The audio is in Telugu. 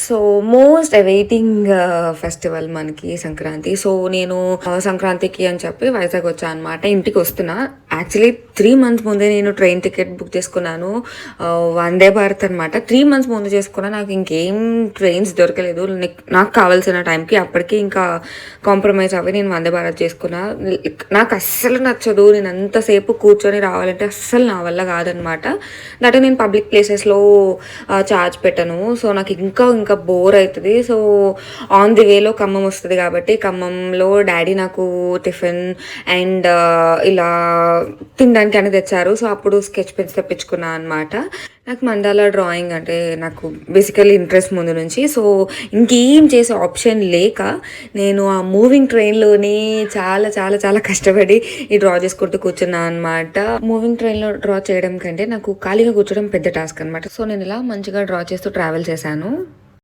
సో మోస్ట్ అవైటింగ్ ఫెస్టివల్ మనకి సంక్రాంతి. సో నేను సంక్రాంతికి అని చెప్పి వైజాగ్ వచ్చాను అనమాట. ఇంటికి వస్తున్నా. యాక్చువల్లీ 3 months ముందే నేను ట్రైన్ టికెట్ బుక్ చేసుకున్నాను. వందే భారత్ అనమాట. 3 months ముందు చేసుకున్నా. నాకు ఇంకేం ట్రైన్స్ దొరకలేదు. నాకు కావాల్సిన టైంకి అప్పటికి ఇంకా కాంప్రమైజ్ అవ్వి నేను వందే భారత్ చేసుకున్నా. నాకు అస్సలు నచ్చదు. నేను అంతసేపు కూర్చొని రావాలంటే అస్సలు నా వల్ల కాదనమాట. దట్ నేను పబ్లిక్ ప్లేసెస్లో చార్జ్ పెట్టను. సో నాకు ఇంకా బోర్ అవుతుంది. సో ఆన్ ది వేలో ఖమ్మం వస్తుంది కాబట్టి ఖమ్మంలో డాడీ నాకు టిఫిన్ అండ్ ఇలా తినడానికి అని తెచ్చారు. సో అప్పుడు స్కెచ్ పెన్స్ తెప్పించుకున్నాను అనమాట. నాకు మండాలా డ్రాయింగ్ అంటే నాకు బేసికల్లీ ఇంట్రెస్ట్ ముందు నుంచి. సో ఇంకేం చేసే ఆప్షన్ లేక నేను ఆ మూవింగ్ ట్రైన్లోనే చాలా చాలా చాలా కష్టపడి ఈ డ్రా చేసుకుంటూ కూర్చున్నాను అనమాట. మూవింగ్ ట్రైన్లో డ్రా చేయడం కంటే నాకు ఖాళీగా కూర్చోవడం పెద్ద టాస్క్ అనమాట. సో నేను ఇలా మంచిగా డ్రా చేస్తూ ట్రావెల్ చేశాను.